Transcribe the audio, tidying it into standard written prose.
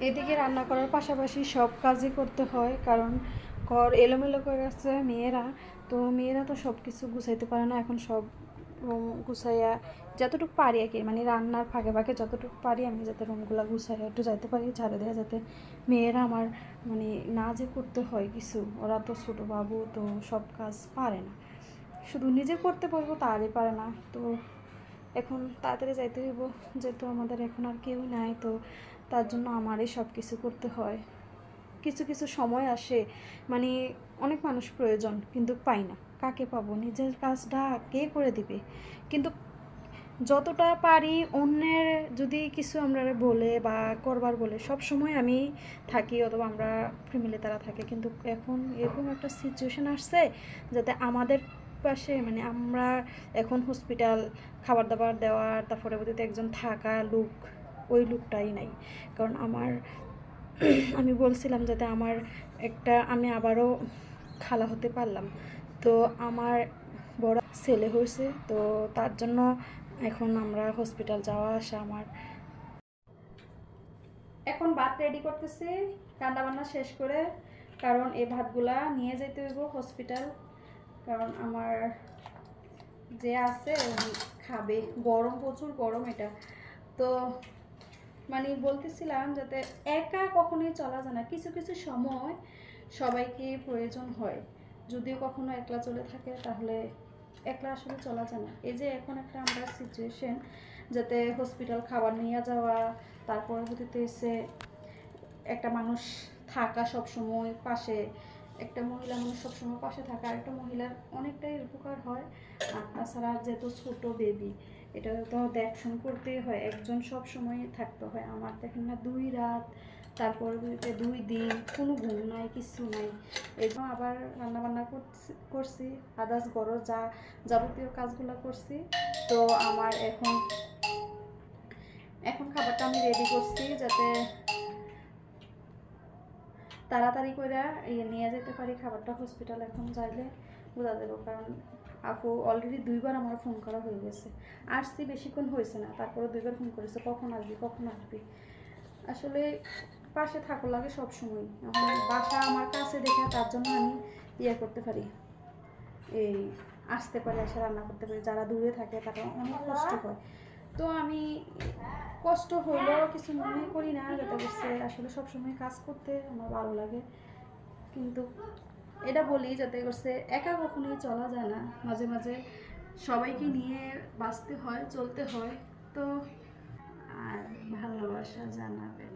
এদিকে রান্না করার পাশাপাশি সব কাজই করতে হয়, কারণ ঘর এলোমেলো করে আছে মেয়েরা। তো মেয়েরা তো সব কিছু গুছাইতে পারে না, এখন সব রুম গুছাইয়া যতটুকু পারি আর কি, মানে রান্নার ফাঁকে ফাঁকে যতটুকু পারি আমি যাতে রুমগুলো গুছাইয়া একটু যাইতে পারি, ঝাড়ু দেওয়া, যাতে মেয়েরা আমার মানে না যে করতে হয় কিছু, ওরা তো ছোটো বাবু, তো সব কাজ পারে না, শুধু নিজে করতে পারবো তারই পারে না। তো এখন তাড়াতাড়ি যাইতে হইব, যেহেতু আমাদের এখন আর কেউ নাই, তো তার জন্য আমারই সব কিছু করতে হয়। কিছু কিছু সময় আসে মানে অনেক মানুষ প্রয়োজন, কিন্তু পাই না, কাকে পাবো, নিজের কাজটা কে করে দিবে। কিন্তু যতটা পারি অন্যের যদি কিছু আমরা বলে বা করবার বলে সব সময় আমি থাকি, অথবা আমরা ফ্যামিলি তারা থাকে, কিন্তু এখন এরকম একটা সিচুয়েশন আসছে যাতে আমাদের পাশে মানে আমরা এখন হসপিটাল খাবার দাবার দেওয়ার, তারপরে বলতে একজন থাকা লোক, ওই লোকটাই নাই। কারণ আমার আমি বলছিলাম যাতে আমার একটা আমি আবারও খালা হতে পারলাম, তো আমার বড় ছেলে হয়েছে, তো তার জন্য এখন আমরা হসপিটাল যাওয়া আসা আমার। এখন ভাত রেডি করতেছি রান্না বান্না শেষ করে, কারণ এই ভাতগুলা নিয়ে যেতে হইব হসপিটাল, কারণ আমার যে আছে উনি খাবে, গরম প্রচুর গরম এটা। তো মানে বলতেছিলাম যাতে একা কখনোই চলা যায় না, কিছু কিছু সময় সবাইকে প্রয়োজন হয়, যদিও কখনো একলা চলে থাকে তাহলে একলা আসলে চলা যায় না। এই যে এখন একটা আমরা সিচুয়েশন যাতে হসপিটাল খাবার নিয়ে যাওয়া, তারপরে হতে এসে একটা মানুষ থাকা সব সময় পাশে, একটা মহিলা মানুষ সবসময় পাশে থাকা, একটা মহিলার অনেকটাই উপকার হয়। আর তাছাড়া যেহেতু ছোট বেবি, এটা তো দেখশন করতেই হয়, একজন সব সময় থাকতে হয়। আমার দেখেন না 2 রাত, তারপর 2 দিন কোনো ঘুম নাই, কিছু নাই। এবং আবার রান্নাবান্না করছি, আদার্স ঘরও যা যাবতীয় কাজগুলো করছি। তো আমার এখন এখন খাবারটা আমি রেডি করছি যাতে তাড়াতাড়ি করে নিয়ে যেতে পারি খাবারটা হসপিটাল। এখন যাইলে বোঝা যাবে, কারণ আপু অলরেডি 2বার আমার ফোন করা হয়ে গেছে, আসছি বেশিক্ষণ হয়েছে না, তারপরে 2বার ফোন করেছে কখন আসবি কখন আসবি। আসলে পাশে থাকো লাগে সব সময়, এখন বাসা আমার কাছে দেখে তার জন্য আমি ইয়ে করতে পারি, এই আসতে পারি, এসে রান্না করতে পারি। যারা দূরে থাকে তারা অনেক কষ্ট হয়, তো আমি কষ্ট হইলেও কিছু মনে করি না, যাতে করছে আসলে সবসময় কাজ করতে আমার ভালো লাগে। কিন্তু এটা বলি যাতে করছে একা কখনোই চলা যায় না, মাঝে মাঝে সবাইকে নিয়ে বাঁচতে হয়, চলতে হয়। তো আর ভালোবাসা জানাবেন।